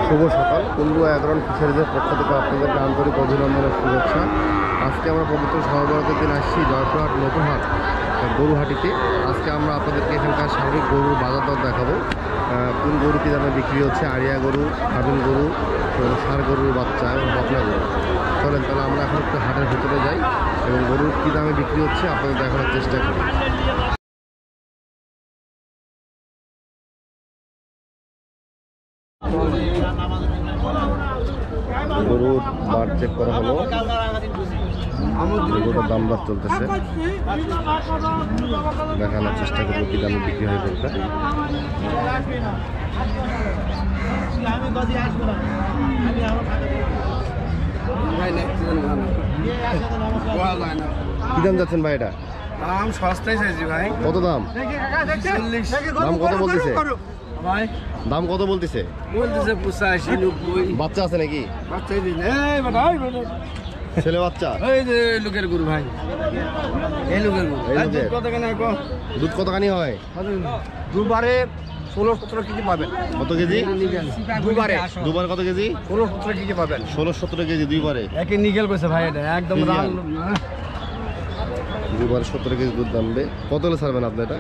শুভ সকাল। কুন্ডু অ্যাগ্রন ফিশারিজের পক্ষ থেকে আপনাদেরকে আন্তরিক অভিনন্দনের শুভেচ্ছা। আজকে আমরা পবিত্র সহবরাতের দিন আসছি জয়পুরহাট নতুনহাট গরুহাটিতে। আজকে আমরা আপনাদেরকে এখানকার স্বাভাবিক গরুর বাজার দর দেখাবো। কোন গরু কী দামে বিক্রি হচ্ছে, আড়িয়া গরু, গাভিন গরু, ষাঁড় গরুর বাচ্চা এবং বকনা গরু। চলেন তাহলে আমরা এখন একটু হাটের ভিতরে যাই এবং গরুর কী দামে বিক্রি হচ্ছে আপনাদের দেখানোর চেষ্টা করি। গরুর বার চেক করা হলো, গরুটার দাম দর চলতেছে, দেখানোর চেষ্টা করবো কি দামে বিক্রি হয় গরুটা। কি দাম যাচ্ছেন ভাই? এটা দাম সস্তায় চাইছি ভাই। কত দাম? দাম কত বলতেছে? দাম কত বলতেছে? বলতেছে 85-90। বাচ্চা আছে নাকি? বাচ্চাই দিন ছেলে বাচ্চা? এই যে লোকের গরু ভাই, এই লোকের গরু। এই লোকের। দুধ কতখানি হয়? দুবারে 16-17 কেজি পাবেন। কত কেজি? দুবারে দুবার কত কেজি? 16-17 কেজি পাবেন। 16-17 কেজি দুইবারে। একই নিগেল কইছে ভাই, এটা একদম লাল। দুবার 17 কেজি দুধ দামবে। কত হলে ছাড়বেন আপনি এটা?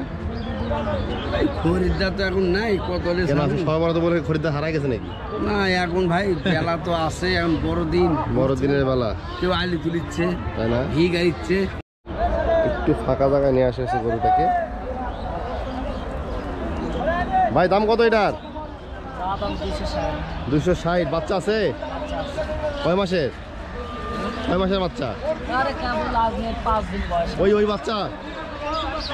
খরিদ্দার তো এখন নাই, কত হলে সবার তো বলে খরিদ্দার হারাই গেছে নাকি? না এখন ভাই বেলা তো আছে, এখন বড় দিন, বড় দিনের বেলা কেউ আলি তুলিচ্ছে, তাই না? ঘি গাইছে। একটু ফাঁকা জায়গায় নিয়ে আসে গরুটাকে। ভাই দাম কত এটার? 260। বাচ্চা আছে? কয় মাসের? কয় মাসের বাচ্চা? ওই বাচ্চা,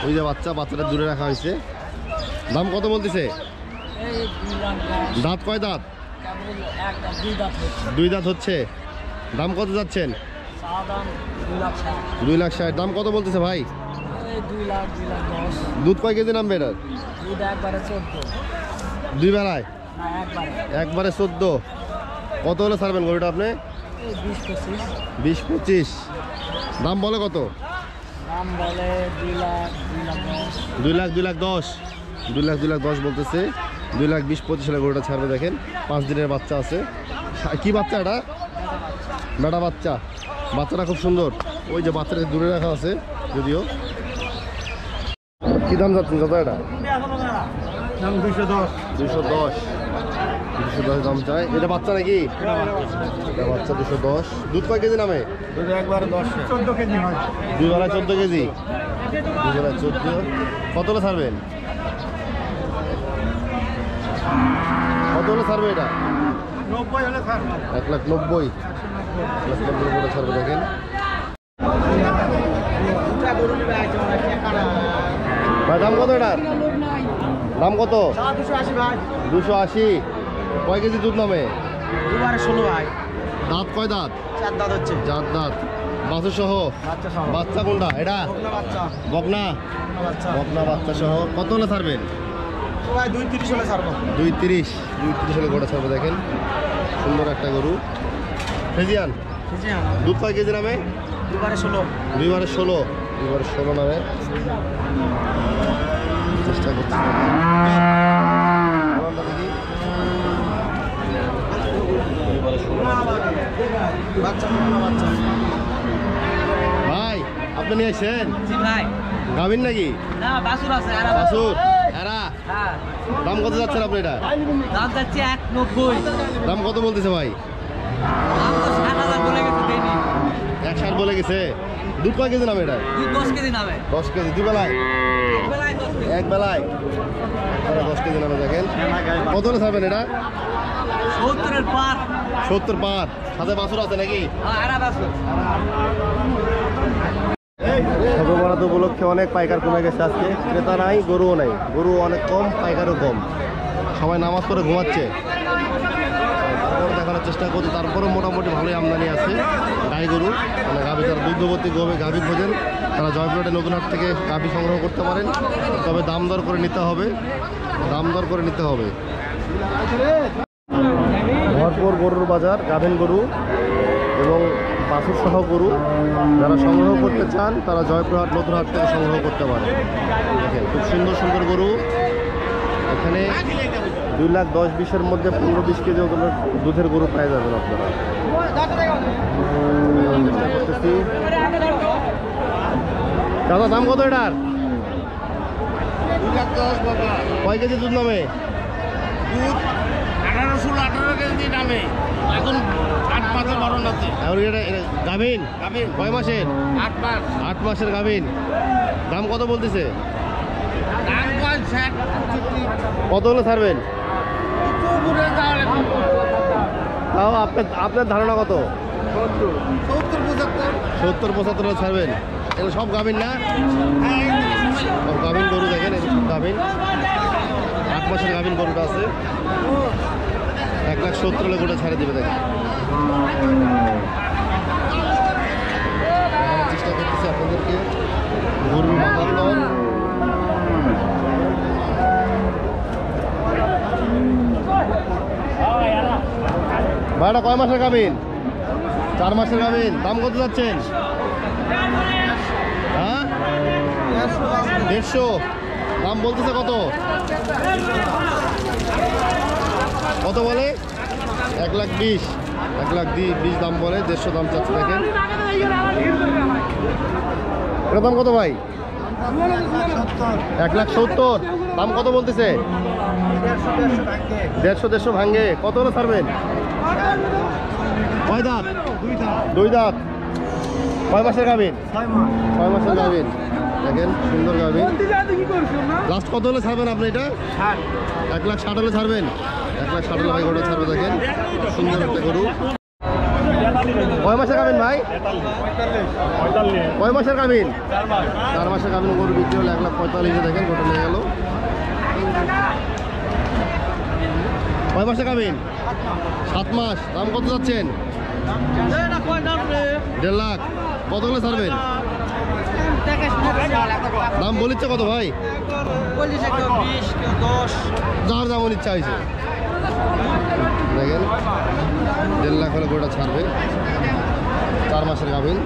ওই যে বাচ্চাটা দূরে রাখা হয়েছে। দাম কত বলতেছে? দাঁত কয় দাঁত? 2 দাঁত হচ্ছে। দাম কত যাচ্ছেন? 2,60,000। দাম কত বলতেছে ভাই? 2,10,000। দুধ কয় কেজি নামবে এটার? দুধ একবারে 14। দুই বেলায়? না একবারে 14। কত হলে ছাড়বেন গরুটা আপনি? 20-25। 20-25। দাম বলে কত? দাম বলে 2,00,000, 2,00,000, 2,10,000 বলতেছে। 2,20,25 সালে গরুটা ছাড়বে। দেখেন 5 দিনের বাচ্চা আছে। কি বাচ্চা এটা? বেটা বাচ্চা। বাচ্চাটা খুব সুন্দর। ওই যে বাচ্চাটা দূরে রাখা আছে যদিও। কি দাম যাচ্ছেন দাদা এটা? 210। 210 দাম চাই। এটা বাচ্চা নাকি? এটা বাচ্চা। 210। দুধ কয় কেজি নামে? একবারে 14 কেজি হয়। 2 বেলায় 14 কেজি। 2 বেলায় 14। কত হলে ছাড়বেন? কত হলে ছাড়বে এটা? 90 হলে ছাড়। 1,90,000। 1,90,000 করে ছাড়বে। দেখেন ভাই দাম কত এটার? দাম কত? 280 ভাই। 280। কয় কেজি দুধ নামে? দুবারে 16 ভাই। দাঁত কয় দাঁত? 4 দাঁত হচ্ছে। 4 দাঁত। বাছু সহ? বাচ্চা সহ। বাচ্চা কোনটা এটা? বাচ্চা। বকনা? বাচ্চা। বকনা বাচ্চা সহ। কত হলে ছাড়বেন? ভাই 230 হলে ছাড়বো। 230 হলে গোটা ছাড়বে। দেখেন সুন্দর একটা গরু ফ্রিজিয়ান। দুধ কয় কেজি নামে? দুবারে 16। 2/16 নামে। চেষ্টা করছি দেখি। ভাই আপনি নিয়ে আসছেন? জি ভাই। গাভিন নাকি? না বাছুর আছে। বাছুর? এরা? হ্যাঁ। দাম কত যাচ্ছেন আপনি এটা? দাম যাচ্ছে 190। দাম কত বলতেছে ভাই? দাম তো 60,000 বলে গেছে, দেয়নি। 160 বলে গেছে। দুধ কয় কেজি নামে এটা? দুধ 10 কেজি নামে। 10 কেজি। 2 বেলায়? এক বেলায় 10 কেজি। এক বেলায় 10 কেজি নামে। দেখেন কত হলে ছাড়বেন এটা? 70-এর পার। 70 পার। সাথে বাছুর আছে নাকি? হ্যাঁ এরা বাছুর। সর্ববরাত উপলক্ষে অনেক পাইকার কমে গেছে আজকে। ক্রেতা নাই, গরুও নাই। গরু অনেক কম, পাইকারও কম। সবাই নামাজ পড়ে ঘুমাচ্ছে। তারপরে দেখানোর চেষ্টা করছি। তারপরেও মোটামুটি ভালোই আমদানি আছে গাই গরু। মানে গাভী, যারা দুগ্ধবর্তী গাভী খোঁজেন তারা জয়পুরহাটের নতুনহাট থেকে গাভী সংগ্রহ করতে পারেন। তবে দাম দর করে নিতে হবে। ভরপুর গরুর বাজার, গাভীন গরু এবং বাছুর সহ গরু যারা সংগ্রহ করতে চান তারা জয়পুরহাট নতুনহাট থেকে সংগ্রহ করতে পারে। দেখেন খুব সুন্দর সুন্দর গরু এখানে 2,10,20-এর মধ্যে 15-20 কেজি দুধের গরু পেয়ে যাবেন আপনারা। চেষ্টা করতেছি। দাদা দাম কত এটার? 2,10,000 বাবা। কয় কেজি দুধ নামে? দুধ 18 কেজি নামে, এখন 8 মাসের বারণ আছে। এখন এটা গাভিন? গাভীন। কয় মাসের? 8 মাস। 8 মাসের গাভিন। দাম কত বলতেছে? দাম কয় 60, 65। কত হলে ছাড়বেন? একটু উপরে তাহলে তাও আপনার ধারণা কত? 70, 75। 70-75 হলে ছাড়বেন? এগুলো সব গাভিন না? সব গাভিন গরু দেখেন, এগুলো সব গাভিন। 8 মাসের গাভিন গরুটা আছে। 1,70,000 হলে গোটা ছাড়ে দিবে দেখেন। দেখানোর চেষ্টা করতেছি আপনাদেরকে গরুর বাজার দর। ভাইটা কয় মাসের গাভিন? 4 মাসের গাভিন। দাম কত যাচ্ছেন? হ্যাঁ 150। দাম বলতেছে কত? কত বলে? 1,20,000। 1,20,000 দাম বলে, 150 দাম চাচ্ছে দেখেন। এটা দাম কত ভাই? 1,70,000। দাম কত বলতেছে? 150 ভাঙ্গে। কত হলে ছাড়বেন? কয় দাঁত? 2 দাঁত। কয় মাসের গাভিন? 6 মাসের গাভিন দেখেন, সুন্দর গাভিন। লাস্ট কত হলে ছাড়বেন আপনি এটা? 1,60,000 হলে ছাড়বেন? 1,60,000 হলে ভাই গোটা ছাড়বে দেখেন, সুন্দর একটা গরু। কয় মাসের গাভিন ভাই? কয় মাসের গাভিন? 4 মাসের গাভিন গরু বিক্রি হলো 1,45,000 দেখেন, গোটা নিয়ে গেল। কয় মাসের গাভিন? 7 মাস। দাম কত যাচ্ছেন? 1.5 লাখ। কত হলে ছাড়বেন? দাম বলিচ্ছে কত ভাই? যার যেমন ইচ্ছা হয়েছে দেখেন। 1.5 লাখ হলে গোটা ছাড়বে। 4 মাসের গাভিন।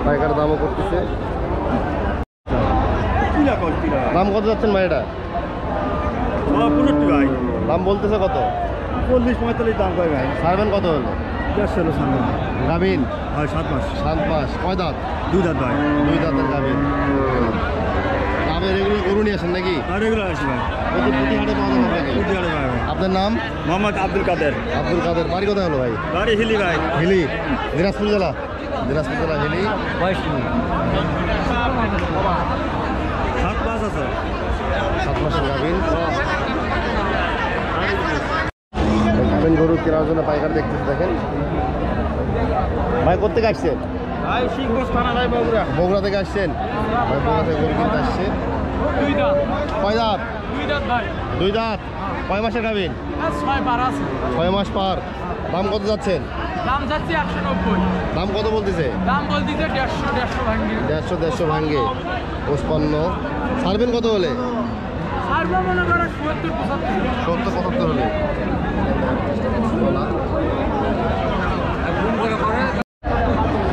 পাইকার দামও করতেছে। দাম কত যাচ্ছেন ভাই এটা? 65 ভাই। দাম বলতেছে কত? 40-45 দাম কয় ভাই? ছাড়বেন কত হলো? 150 সামনে। গাভিন? হয় 7 মাস। 7 মাস। কয় দাঁত? 2 দাঁত ভাই। 2 দাঁতের গাভিন। আপনি রেগুলার গরু নিয়ে আসেন নাকি? আর রেগুলার আসি ভাই। প্রতি হাটে পাওয়া যাবে আপনাকে? কুটিয়ারে ভাই। আপনার নাম? মোহাম্মদ আব্দুল কাদের। আব্দুল কাদের। বাড়ি কোথায় হলো ভাই? বাড়ি হিলি ভাই। হিলি, দিনাজপুর জেলা। দিনাজপুর জেলা হিলি। 7 মাস আছে। 7 মাসের গাভিন। গাভিন গরু কেনার জন্য পাইকার দেখতেছে দেখেন। ভাই কোথেকে আসছেন? ভাই শিখবস থানা ভাই বগুড়া। বগুড়া থেকে আসছেন? ভাই বগুড়া থেকে গরু কিনতে আসছেন। 2 দাঁত। কয় দাঁত? 2 দাঁত ভাই। 2 দাঁত। কয় মাসের গাভিন? 6 পার আছে। 6 মাস পার। দাম কত যাচ্ছেন? দাম যাচ্ছে 190। দাম কত বলতেছে? দাম বলতেছে 150 ভাঙ্গি। 150 ভাঙ্গে 55। ছাড়বেন কত হলে? সারবা মনে করেন 70-75 70-75 হলে।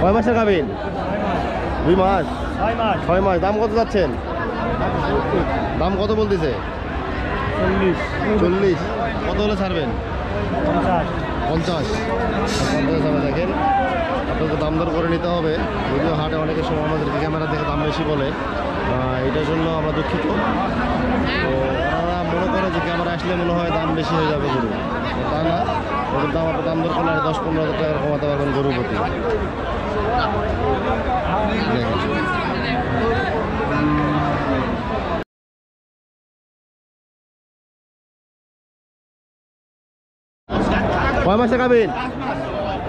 কয় মাসের গাভিন? 2 মাস। 6 মাস। 6 মাস। দাম কত যাচ্ছেন? দাম কত বলতেছে? 40। কত হলে ছাড়বেন? 50 হবে দেখেন। আপনাকে দাম দর করে নিতে হবে। যদিও হাটে অনেকের সময় আমাদেরকে ক্যামেরা থেকে দাম বেশি বলে, এটার জন্য আমরা দুঃখিত। তো ওনারা মনে করে যে ক্যামেরা আসলে মনে হয় দাম বেশি হয়ে যাবে গরু, তা না। ওদের দাম আপনার দাম দর করলে 10-15 হাজার টাকা কমাতে পারবেন গরুর প্রতি। কয় মাসে খাবেন?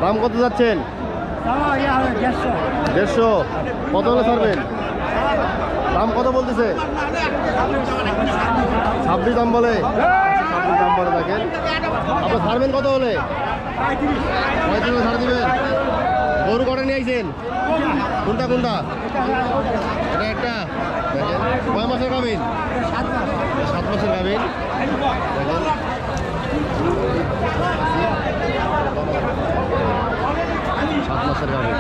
দাম কত যাচ্ছেন? 150। কত হলে ছাড়বেন? দাম কত বলতেছে? 26 দাম বলে। 26 দাম বলে দেখেন। আপনার ছাড়বেন কত হলে? 35 ছাড় দিবেন। গরু কটা নিয়ে আইছেন? কোনটা কোনটা? এটা একটা দেখেন। কয় মাসের খাবেন? 7 মাসের খাবেন দেখেন। 7 মাসের গাভী।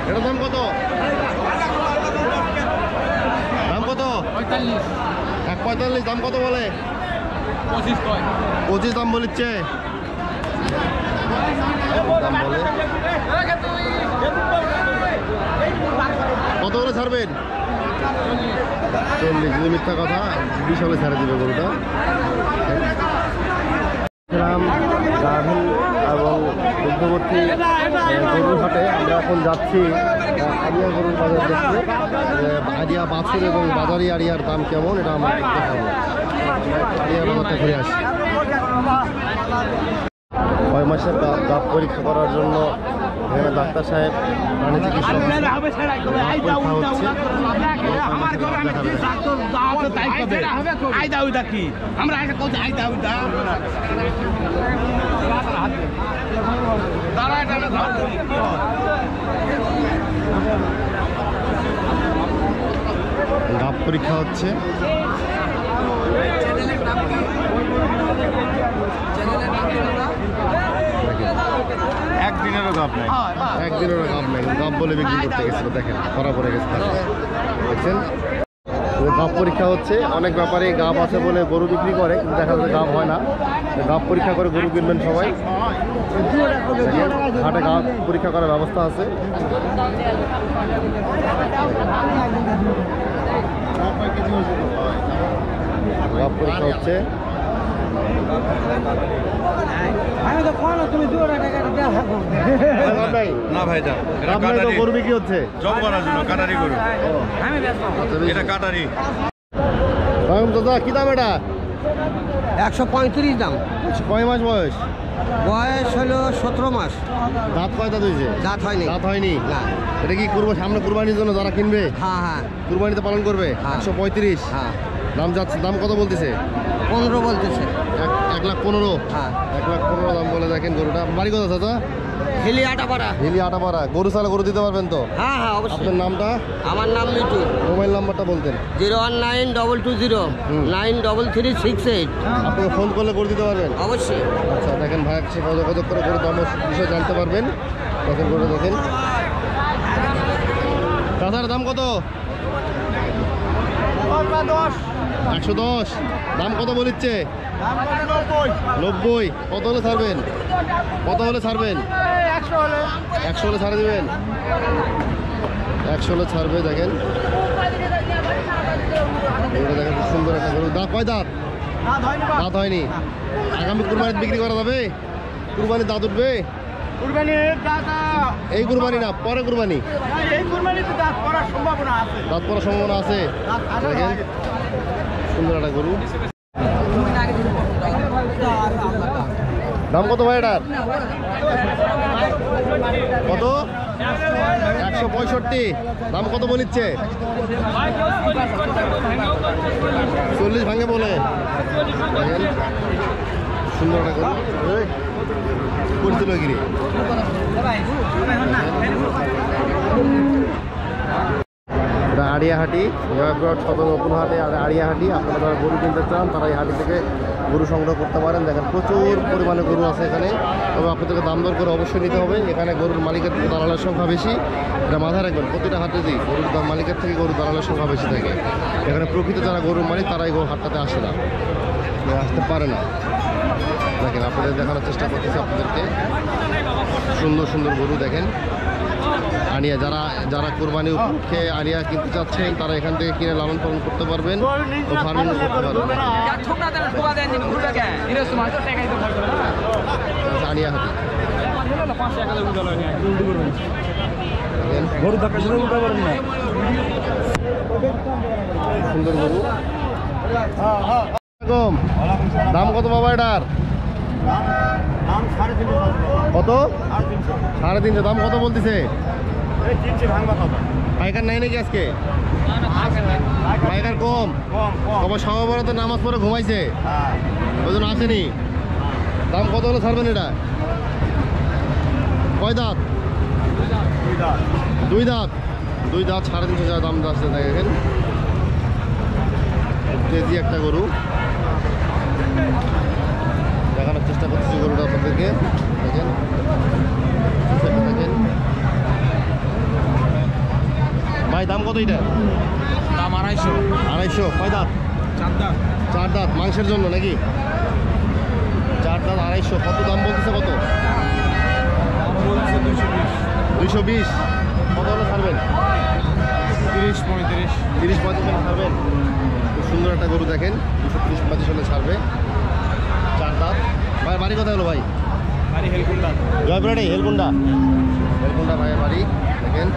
এটার দাম কত? 145 145 দাম কত বলে? 25 কয় 25 দাম বলিচ্ছে। দাম বলে কত করে ছাড়বেন? 40। যদি মিথ্যা কথা 20 হলে ছাড়ে দিবে গরুটা। গাভী এবং দুগ্ধবর্তী গরুর হাটে আমরা এখন যাচ্ছি আড়িয়া গরুর বাজার দেখতে। আড়িয়া বাছুর এবং বাজারি আড়িয়ার দাম কেমন এটা আমরা দেখাবো। আড়িয়া বাজারটা ঘুরে আসি। 6 মাসের গাভ পরীক্ষা করার জন্য এখানে ডাক্তার সাহেব প্রাণী চিকিৎসক গাভ পরীক্ষা হচ্ছে। একদিনেরও গাপ নাই, একদিনেরও গাভ নেই, গাভ বলে বিক্রি করতে গেছিল। দেখেন ধরা পড়ে গেছে, দেখছেন গাভ পরীক্ষা হচ্ছে। অনেক ব্যাপারে গাভ আছে বলে গরু বিক্রি করে, কিন্তু দেখা যাচ্ছে গাভ হয় না। গাভ পরীক্ষা করে গরু কিনবেন সবাই। হাটে গাভ পরীক্ষা করার ব্যবস্থা আছে। গাভ পরীক্ষা হচ্ছে। না ভাই যান, গরু বিক্রি হচ্ছে জব করার জন্য কাটারি গরু, এটা কাটারি। দাদা কি দাম এটা? 135 দাম। কয় মাস বয়স? বয়স হলো 17 মাস। দাঁত কয় দাঁত হয়েছে? দাঁত হয়নি। দাঁত হয়নি না। এটা কি করবো সামনে কুরবানির জন্য যারা কিনবে? হ্যাঁ হ্যাঁ কুরবানিতে পালন করবে? হ্যাঁ। 135 হ্যাঁ। দাম যাচ্ছে। দাম কত বলতেছে? 15 বলতেছে। 1,15,000। হ্যাঁ। 1,15,000 দাম বলে। দেখেন গরুটা বাড়ি কথা দাদা? হিলি আটাপাড়া। হিলি আটাপাড়া। গরু চালা গরু দিতে পারবেন তো? হ্যাঁ হ্যাঁ অবশ্যই। আপনার নামটা? আমার নাম মিটু। মোবাইল নাম্বারটা বলতেন। 01922093368। আপনাকে ফোন করলে গরু দিতে পারবেন? অবশ্যই। আচ্ছা দেখেন ভাই সে যোগাযোগ করে গরু দাম বিষয়ে জানতে পারবেন। দেখেন গরু দেখেন। দাদার দাম কত? 110। দাম কত বলিচ্ছে? 90। কত হলে ছাড়বেন? কত হলে ছাড়বেন? 100 হলে ছাড়ে দেবেন? 100 হলে ছাড়বে। দেখেন দেখেন খুব সুন্দর একটা গরু। দাঁত কয় দাঁত? দাঁত হয়নি। আগামী কুরবানিতে বিক্রি করা যাবে? কুরবানি দাঁত উঠবে? এই কুরবানি না, পরে কুরবানি দাঁত পড়ার সম্ভাবনা আছে। দেখেন সুন্দর একটা গরু। দাম কত ভাই এটার? কত? 165। দাম কত বলিচ্ছে? 40 ভাঙে বলে। দেখেন সুন্দর একটা গরু। করছিল গিরি আড়িয়াহাটি সদর নতুন হাটে। আর আড়িয়াহাটি আপনারা যারা গরু কিনতে চান তারা এই হাটি থেকে গরু সংগ্রহ করতে পারেন। দেখেন প্রচুর পরিমাণে গরু আছে এখানে, তবে আপনাদেরকে দাম দর করে অবশ্যই নিতে হবে। এখানে গরুর মালিকের থেকে দালালের সংখ্যা বেশি, এটা মাথায় রাখবেন। প্রতিটা হাটে দিই গরুর মালিকের থেকে গরুর দালালের সংখ্যা বেশি থাকে। এখানে প্রকৃত যারা গরুর মালিক তারা এই হাটটাতে আসে না, আসতে পারে না। দেখেন আপনাদের দেখানোর চেষ্টা করতেছি আপনাদেরকে সুন্দর সুন্দর গরু। দেখেন আড়িয়া যারা কোরবানি উপলক্ষে আড়িয়া কিনতে চাচ্ছেন তারা এখান থেকে কিনে লালন পালন করতে পারবেন ও ফার্মিং করতে পারবেন। আড়িয়া হাটি সুন্দর গরু। দাম কত বাবা এটার? কত? 350। দাম কত বলতেছে? পাইকার নাই নাকি আজকে? পাইকার কম। তবে সহবরাতে নামাজ পড়ে ঘুমাইছে, ওই জন্য আসেনি। দাম কত হলে ছাড়বেন এটা? কয় দাঁত? 2 দাঁত। 2 দাঁত 350 দাম যাচ্ছে। দেখেন কেজি একটা গরু দেখানোর চেষ্টা করতেছি গরুটা আপনাদেরকে। দেখেন দেখেন ভাই দাম কত এটা? দাম 250। 250। কয় দাঁত? 4 দাঁত। 4 দাঁত মাংসের জন্য নাকি? 4 দাঁত 250। কত দাম বলতেছে? কত দাম বলছে 220। 220। কত হলে ছাড়বেন? 30-35। 30-35 হলে ছাড়বেন। খুব সুন্দর একটা গরু দেখেন, 230-35 হলে ছাড়বে। 4 দাঁত। ভাই বাড়ি কোথায় হলো ভাই? বাড়ি হেলকুন্ডা। জয়পুরহাটে হেলকুন্ডা। হেলকুন্ডা ভাইয়ের বাড়ি দেখেন।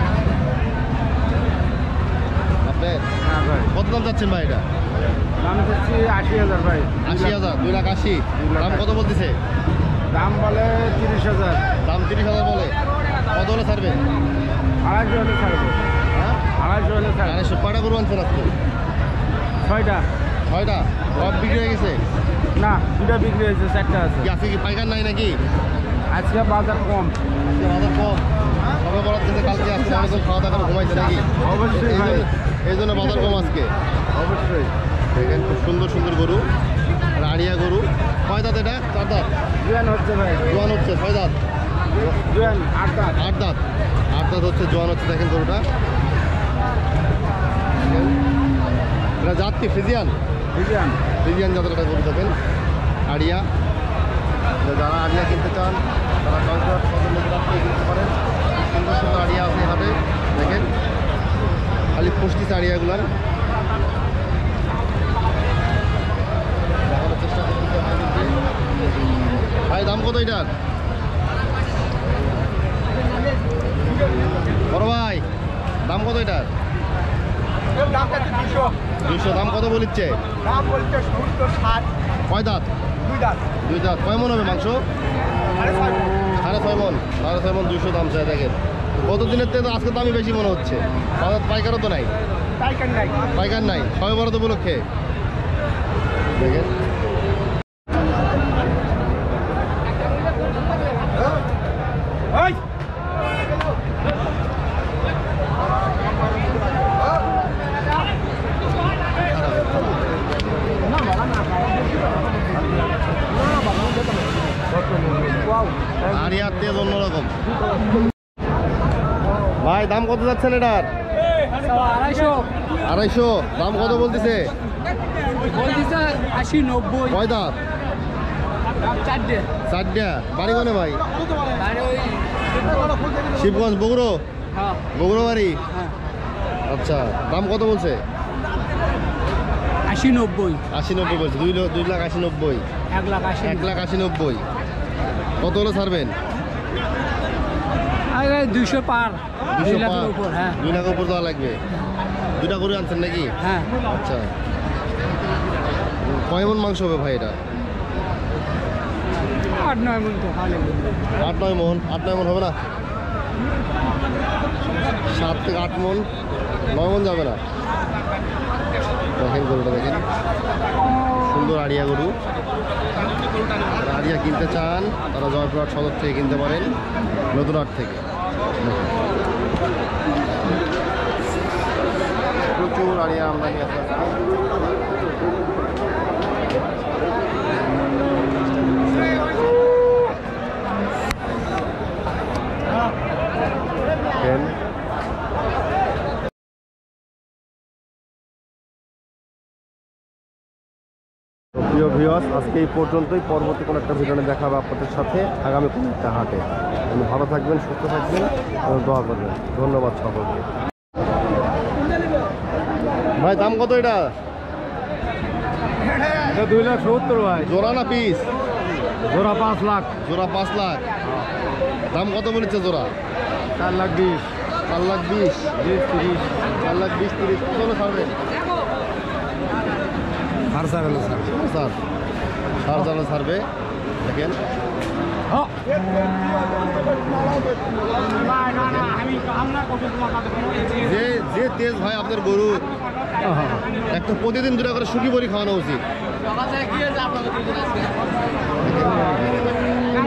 আপনি হ্যাঁ ভাই। কত দাম যাচ্ছেন ভাই এটা? দাম হচ্ছে 80,000 ভাই। 80,000। 2,80,000। দাম কত বলতেছে? দাম বলে 30,000। দাম 30,000 বলে। কত হলে ছাড়বেন? 250 হলে ছাড়বো। হ্যাঁ 250 হলে ছাড়বো। 250। কয়টা গরু আনছেন আজকে? 6টা। 6টা। সব বিক্রি হয়ে গেছে? না, 2টা বিক্রি হয়েছে, 4টা আছে। কি আজকে কি পাইকার নাই নাকি? আজকে বাজার কম। আজকে বাজার কম। সবে বলার থেকে কালকে আসছে, আমি তো খাওয়া দাওয়া করে ঘুমাইছে নাকি? অবশ্যই ভাই। এই জন্য বাজার কম আজকে। অবশ্যই। দেখেন খুব সুন্দর সুন্দর গরু, রাড়িয়া গরু। কয় দাঁত এটা? 4 দাঁত। জোয়ান হচ্ছে ভাই। জোয়ান হচ্ছে 6 দাঁত। জোয়ান 8 দাঁত। 8 দাঁত। 8 দাঁত হচ্ছে, জোয়ান হচ্ছে। দেখেন গরুটা। এটা জাত কি? ফ্রিজিয়ান। জোয়ান। ফ্রিজিয়ান জাতের একটা গরু দেখেন, আড়িয়া। যারা আড়িয়া কিনতে চান তারা জয়পুরহাট সদর নদীর কিনতে পারেন। সুন্দর সুন্দর আড়িয়া আছে হাটে দেখেন, খালি পুষ্টিছে আড়িয়াগুলার। দেখানোর চেষ্টা করতে ভাই। দাম কত এটার? বড় ভাই দাম কত এটার? 200। দাম কত বলিচ্ছে? দাম বলছে 70-60। কয় দাঁত? 2 দাঁত। 2 দাঁত। কয় মন হবে মাংস? 6.5 মন। 6.5 মন 200 দাম চাই দেখেন। কত দিনের থেকে আজকের দামই বেশি মনে হচ্ছে। বাজার পাইকারও তো নাই। টাইকার নাই। পাইকার নাই সবাই বড় তো উপলক্ষে দেখেন। ওই আর ইয়ার তেজ অন্যরকম। ভাই দাম কত যাচ্ছেন এটার? 250। দাম কত বলতেছে? 80-90। কয় দাঁত? 4টা। বাড়ি কোনে ভাই? শিবগঞ্জ, বগুড়ো। বগুড়ো বাড়ি। আচ্ছা, দাম কত বলছে? 80-90। 80-90 বলছে। 2,80,90। 1,80,90। কত হলে ছাড়বেন? 200 পার। 200 লাখের পার। উপর। হ্যাঁ 2 লাখ উপর দেওয়া লাগবে। 2টা গরু আনছেন নাকি? হ্যাঁ। আচ্ছা, কয় মন মাংস হবে ভাই এটা? 8-9 মন তো খালি। 8-9 মন। 8-9 মন হবে না? 7 থেকে 8 মন। 9 মন যাবে না। দেখেন গরুটা দেখেন, সুন্দর আড়িয়া গরু। যারা আড়িয়া কিনতে চান তারা জয়পুরহাট সদর থেকে কিনতে পারেন, নতুন হাট থেকে। প্রচুর আড়িয়া আমদানি আছে। প্রিয় ভিউয়ার্স, আজকে এই পর্যন্তই। পরবর্তী কোনো একটা ভিডিওতে দেখা হবে আপনাদের সাথে আগামী কোনো একটা হাটে। আপনি ভালো থাকবেন, সুস্থ থাকবেন এবং দোয়া করবেন। ধন্যবাদ সকলকে। ভাই দাম কত এটা? 2,70,000 ভাই। জোড়া না পিস? জোড়া 5 লাখ। জোড়া 5 লাখ। দাম কত বলেছে জোড়া? 4,20,000। 4,20,000। 30। 4,20,000-30,000। কত হলে ছাড়বেন? আর স্যার হলো স্যার। স্যার 4,000 ছাড়বে দেখেন। যে তেজ ভাই আপনার গরু, একটা প্রতিদিন 2টা করে শুকি বড়ি খাওয়ানো উচিত।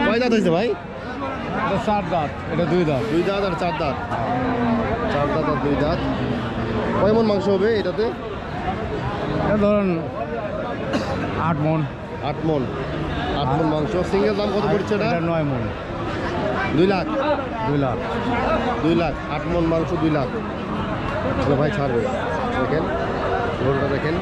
কয় দাঁত হয়েছে ভাই? এটা 4 দাঁত, এটা 2 দাঁত। 2 দাঁত আর 4 দাঁত। 4 দাঁত আর 2 দাঁত। কয় মন মাংস হবে এটাতে? এটা ধরুন 8 মন। 8 মন। 8 মন মাংস। সিঙ্গেল দাম কত পড়ছে এটা? 9 মন। 2 লাখ। 2 লাখ। 2 লাখ। 8 মন মাংস 2 লাখ। তাহলে ভাই ছাড়বে। দেখেন গরুটা দেখেন